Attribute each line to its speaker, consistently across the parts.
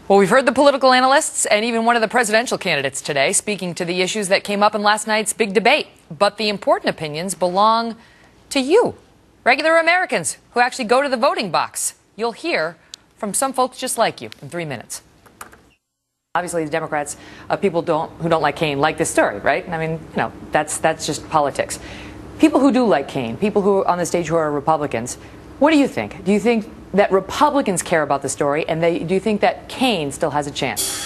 Speaker 1: Well, we've heard the political analysts and even one of the presidential candidates today speaking to the issues that came up in last night's big debate. But the important opinions belong to you, regular Americans who actually go to the voting box. You'll hear from some folks just like you in 3 minutes. Obviously, the Democrats, people who don't like Cain, like this story, right? I mean, that's just politics. People who do like Cain, people who are on the stage who are Republicans, what do you think? Do you think that Republicans care about the story, and do you think that Cain still has a chance?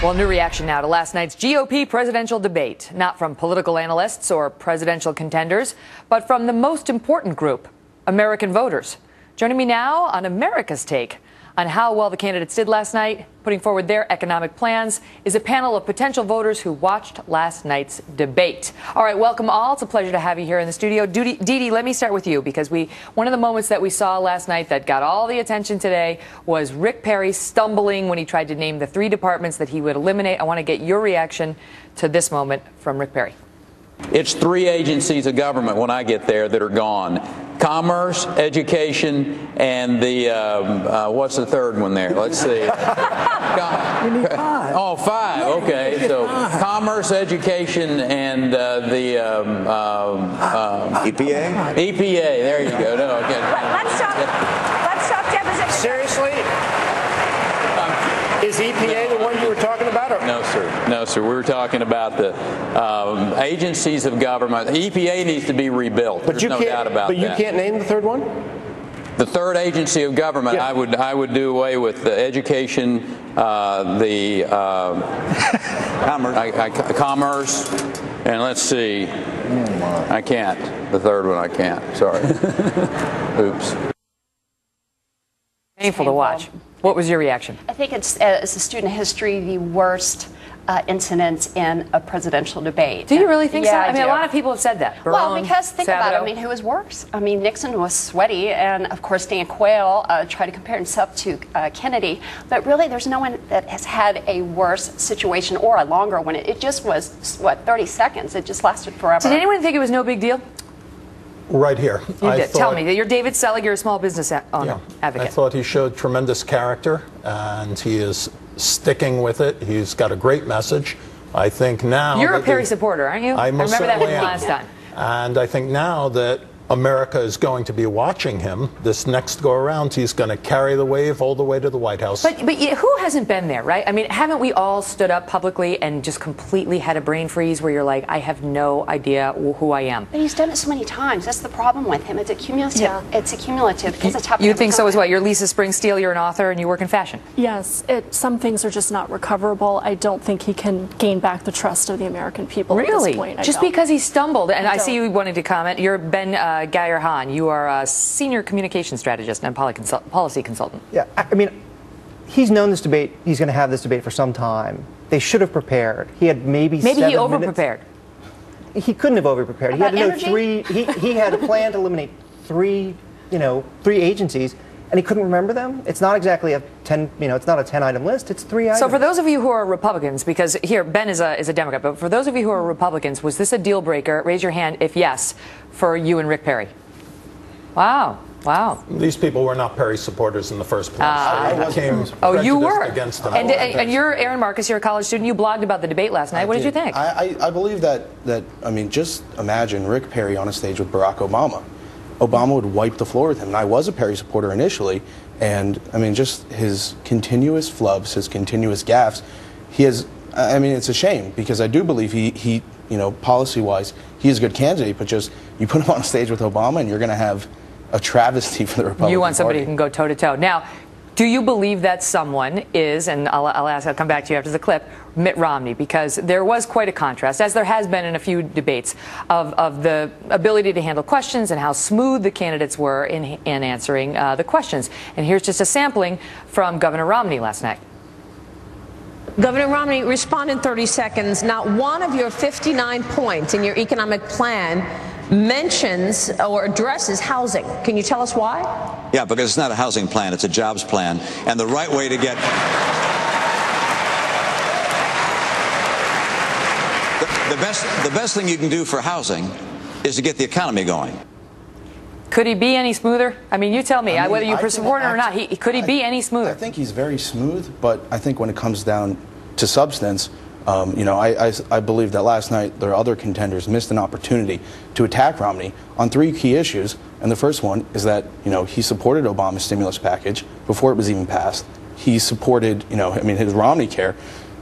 Speaker 1: Well, new reaction now to last night's GOP presidential debate, not from political analysts or presidential contenders, but from the most important group, American voters. Joining me now on America's take on how well the candidates did last night, putting forward their economic plans, is a panel of potential voters who watched last night's debate. All right, welcome all. It's a pleasure to have you here in the studio. Dee, let me start with you, because one of the moments that we saw last night that got all the attention today was Rick Perry stumbling when he tried to name the 3 departments that he would eliminate. I want to get your reaction to this moment from Rick Perry.
Speaker 2: It's 3 agencies of government when I get there that are gone. Commerce, education, and the, what's the third one there? Let's see.
Speaker 3: You need 5.
Speaker 2: Oh, 5. Okay. So commerce, education, and the
Speaker 4: EPA?
Speaker 2: EPA. There you go. No, okay.
Speaker 5: Let's talk deposition.
Speaker 3: Seriously? Is EPA the one you were talking about? Or?
Speaker 2: No, sir. No, sir. We were talking about the agencies of government. The EPA needs to be rebuilt. There's no doubt about that.
Speaker 3: But you can't name the third one?
Speaker 2: The third agency of government, yeah. I would do away with the education, the commerce, and let's see. I can't. The third one I can't. Sorry. Oops.
Speaker 1: Painful to watch. What was your reaction?
Speaker 5: I think it's, as a student of history, the worst incident in a presidential debate.
Speaker 1: Do you really think so?
Speaker 5: I
Speaker 1: mean, a lot of people have said that.
Speaker 5: Well, because think about it. I mean, who was worse? I mean, Nixon was sweaty, and of course, Dan Quayle tried to compare himself to Kennedy. But really, there's no one that has had a worse situation or a longer one. It just was, what, 30 seconds? It just lasted forever.
Speaker 1: Did anyone think it was no big deal?
Speaker 6: Right here.
Speaker 1: You did. Tell me. You're David Selig. You're a small business owner, advocate.
Speaker 6: I thought he showed tremendous character, and he is sticking with it. He's got a great message. I think now...
Speaker 1: You're a Perry supporter, aren't you? I remember that from last time.
Speaker 6: And I think now that America is going to be watching him this next go-around, he's going to carry the wave all the way to the White House.
Speaker 1: But who hasn't been there, right? I mean, haven't we all stood up publicly and just completely had a brain freeze where you're like, I have no idea who I am?
Speaker 5: But he's done it so many times. That's the problem with him. It's accumulative. Yeah. It's accumulative. It's
Speaker 1: you think so as well? You're Lisa Spring-Steele. You're an author, and you work in fashion.
Speaker 7: Yes. Some things are just not recoverable. I don't think he can gain back the trust of the American people at this point.
Speaker 1: Just because he stumbled. And I see you wanting to comment. You're Ben Geyer-Hahn. You are a senior communication strategist and policy consultant.
Speaker 8: Yeah, I mean, he's known this debate. He's going to have this debate for some time. They should have prepared. He had maybe 7
Speaker 1: he over-prepared.
Speaker 8: He couldn't have over-prepared. He had to know 3. He had a plan to eliminate 3 agencies, and he couldn't remember them. It's not exactly a 10. It's not a 10-item list. It's 3 items.
Speaker 1: So for those of you who are Republicans, because here Ben is a Democrat, but for those of you who are Republicans, was this a deal breaker? Raise your hand if yes, for you and Rick Perry. Wow. Wow.
Speaker 6: These people were not Perry supporters in the first place.
Speaker 1: You were?
Speaker 6: Against them.
Speaker 1: And you're Aaron Marcus, you're a college student. You blogged about the debate last night. What did you think?
Speaker 4: I believe that, I mean, just imagine Rick Perry on a stage with Barack Obama. Obama would wipe the floor with him. And I was a Perry supporter initially. And, I mean, just his continuous flubs, his continuous gaffes, I mean, it's a shame because I do believe he policy-wise, he is a good candidate, but just you put him on a stage with Obama and you're going to have a travesty for the Republican Party.
Speaker 1: You want somebody who can go toe-to-toe. Now, do you believe that someone is, and I'll come back to you after the clip, Mitt Romney? Because there was quite a contrast, as there has been in a few debates, of the ability to handle questions and how smooth the candidates were in answering the questions. And here's just a sampling from Governor Romney last night.
Speaker 9: Governor Romney, respond in 30 seconds. Not one of your 59 points in your economic plan mentions or addresses housing. Can you tell us why?
Speaker 10: Yeah, because it's not a housing plan, it's a jobs plan. And the right way to get... The the best thing you can do for housing is to get the economy going.
Speaker 1: Could he be any smoother? I mean, you tell me, whether you support him or not. Could he be any smoother?
Speaker 4: I think he's very smooth, but I think when it comes down to substance, you know, I believe that last night their other contenders missed an opportunity to attack Romney on 3 key issues. And the first one is that, you know, he supported Obama's stimulus package before it was even passed. He supported, you know, I mean, his Romney care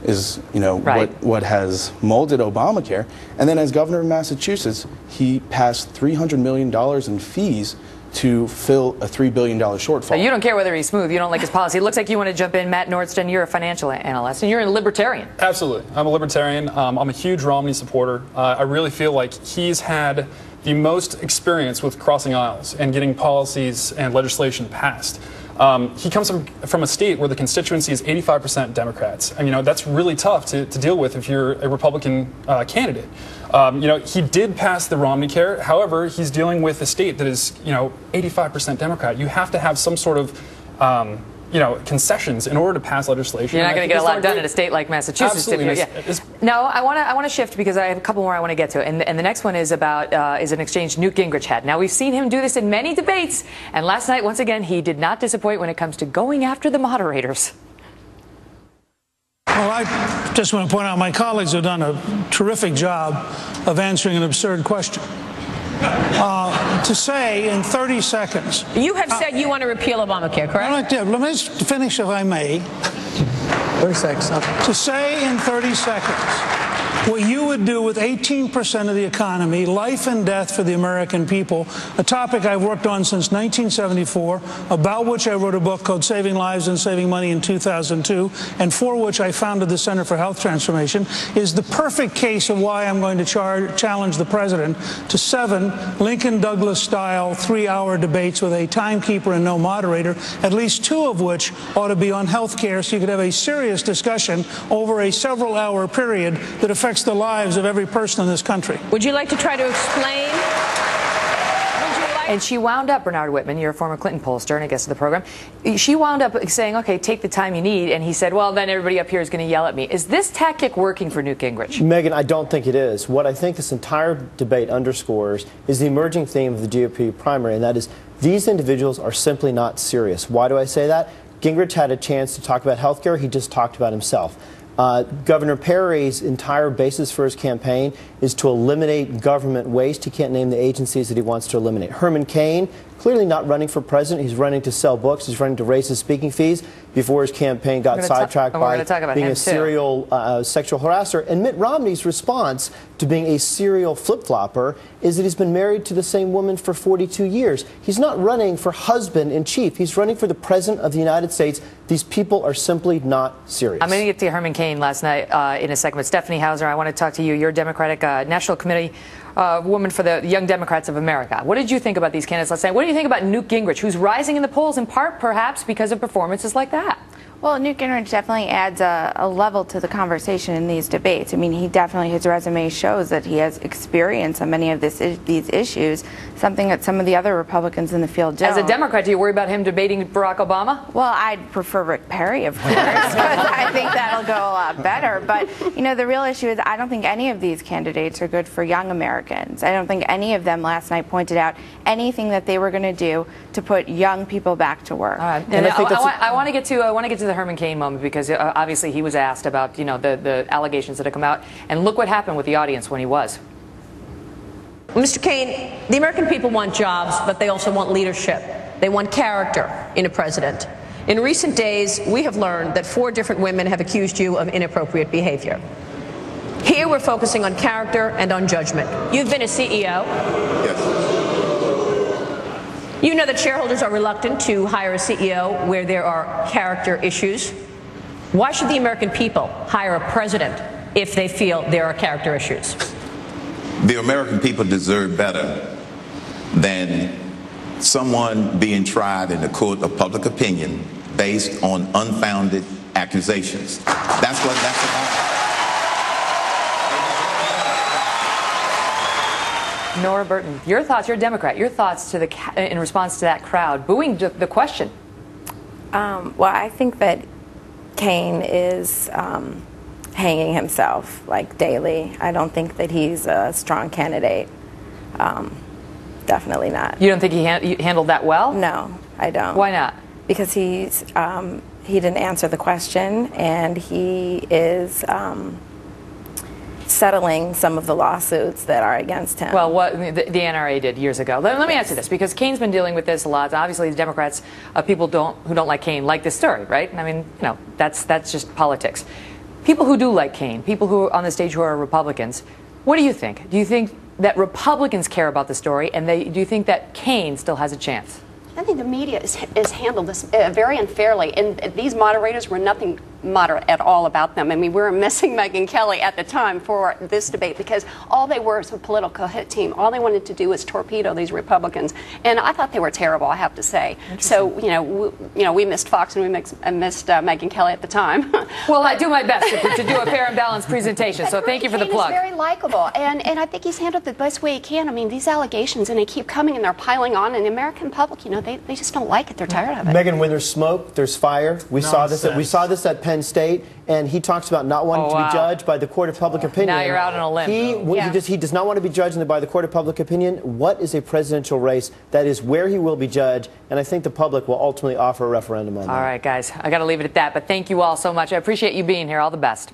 Speaker 4: is, you know, what has molded Obamacare. And then as governor of Massachusetts, he passed $300 million in fees to fill a $3 billion shortfall.
Speaker 1: So you don't care whether he's smooth. You don't like his policy. It looks like you want to jump in. Matt Nordstrom, you're a financial analyst, and you're a libertarian.
Speaker 11: Absolutely. I'm a libertarian. I'm a huge Romney supporter. I really feel like he's had the most experience with crossing aisles and getting policies and legislation passed. He comes from a state where the constituency is 85% Democrats. And, you know, that's really tough to deal with if you're a Republican candidate. You know, he did pass the Romney care. However, he's dealing with a state that is, you know, 85% Democrat. You have to have some sort of, you know, concessions in order to pass legislation.
Speaker 1: You're not going to get a lot done in a state like Massachusetts.
Speaker 11: Absolutely.
Speaker 1: No, I want to shift because I have a couple more I want to get to. And the next one is about is an exchange Newt Gingrich had. Now, we've seen him do this in many debates. And last night, once again, he did not disappoint when it comes to going after the moderators.
Speaker 12: Well, I just want to point out my colleagues have done a terrific job of answering an absurd question. To say in 30 seconds...
Speaker 9: You have said you want to repeal Obamacare, correct?
Speaker 12: Let me just finish, if I may.
Speaker 3: 30 seconds.
Speaker 12: To say in 30 seconds what you would do with 18% of the economy, life and death for the American people, a topic I've worked on since 1974, about which I wrote a book called Saving Lives and Saving Money in 2002, and for which I founded the Center for Health Transformation, is the perfect case of why I'm going to challenge the president to 7 Lincoln Douglas-style 3-hour debates with a timekeeper and no moderator, at least 2 of which ought to be on health care, so you could have a serious discussion over a several-hour period that affects the lives of every person in this country.
Speaker 9: Would you like to try to explain?
Speaker 1: And she wound up, Bernard Whitman, you're a former Clinton pollster and a guest of the program, she wound up saying, okay, take the time you need, and he said, well, then everybody up here is going to yell at me. Is this tactic working for Newt Gingrich?
Speaker 13: Megyn, I don't think it is. What I think this entire debate underscores is the emerging theme of the GOP primary, and that is these individuals are simply not serious. Why do I say that? Gingrich had a chance to talk about health care. He just talked about himself. Governor Perry's entire basis for his campaign is to eliminate government waste. He can't name the agencies that he wants to eliminate. Herman Cain, clearly not running for president. He's running to sell books. He's running to raise his speaking fees before his campaign got sidetracked by being a serial sexual harasser. And Mitt Romney's response to being a serial flip-flopper is that he's been married to the same woman for 42 years. He's not running for husband-in-chief. He's running for the president of the United States. These people are simply not serious.
Speaker 1: I'm going to get to Herman Cain last night in a segment. Stephanie Hauser, I want to talk to you. You're a Democratic National Committee woman for the Young Democrats of America. What did you think about these candidates last night? What do you think about Newt Gingrich, who's rising in the polls in part, perhaps, because of performances like that?
Speaker 14: Well, Newt Gingrich definitely adds a level to the conversation in these debates. I mean, he definitely, his resume shows that he has experience on many of these issues, something that some of the other Republicans in the field don't.
Speaker 1: As a Democrat, do you worry about him debating Barack Obama?
Speaker 14: Well, I'd prefer Rick Perry, of course, because I think that'll go a lot better. But, you know, the real issue is I don't think any of these candidates are good for young Americans. I don't think any of them last night pointed out anything that they were going to do to put young people back to work.
Speaker 1: And I want to get to the Herman Cain moment, because obviously he was asked about, you know, the allegations that have come out, and look what happened with the audience when he was.
Speaker 9: Mr. Cain, the American people want jobs, but they also want leadership. They want character in a president. In recent days, we have learned that 4 different women have accused you of inappropriate behavior. Here we're focusing on character and on judgment. You've been a CEO.
Speaker 15: Yes.
Speaker 9: You know that shareholders are reluctant to hire a CEO where there are character issues. Why should the American people hire a president if they feel there are character issues?
Speaker 15: The American people deserve better than someone being tried in the court of public opinion based on unfounded accusations. That's what that's about.
Speaker 1: Nora Burton, your thoughts, you're a Democrat, your thoughts to in response to that crowd booing the question.
Speaker 16: Well, I think that Cain is
Speaker 14: hanging himself like daily. I don't think that he's a strong candidate. Definitely not.
Speaker 1: You don't think he handled that well?
Speaker 14: No, I don't.
Speaker 1: Why not?
Speaker 14: Because he didn't answer the question, and he is settling some of the lawsuits that are against him.
Speaker 1: Well, what the NRA did years ago. Let me ask you this, because Cain's been dealing with this a lot. Obviously, the Democrats, people who don't like Cain, like this story, right? I mean, that's just politics. People who do like Cain, people who are on the stage who are Republicans, what do you think? Do you think that Republicans care about the story, and do you think that Cain still has a chance?
Speaker 5: I think the media has handled this very unfairly, and these moderators were nothing moderate at all about them. I mean, we were missing Megyn Kelly at the time for this debate because all they were was a political hit team. All they wanted to do was torpedo these Republicans, and I thought they were terrible, I have to say. So, we missed Fox and we missed Megyn Kelly at the time.
Speaker 1: Well, I do my best to do a fair and balanced presentation, so thank you for the plug.
Speaker 5: He's very likable, and I think he's handled it the best way he can. I mean, these allegations, and they keep coming and they're piling on, and the American public, they just don't like it. They're tired of it.
Speaker 13: Megan, when there's smoke, there's fire. We saw this at Penn State, and he talks about not wanting to be judged by the court of public opinion.
Speaker 1: Now you're out on a limb.
Speaker 13: He does not want to be judged by the court of public opinion. What is a presidential race? That is where he will be judged, and I think the public will ultimately offer a referendum on that.
Speaker 1: All right, guys, I got to leave it at that, but thank you all so much. I appreciate you being here. All the best.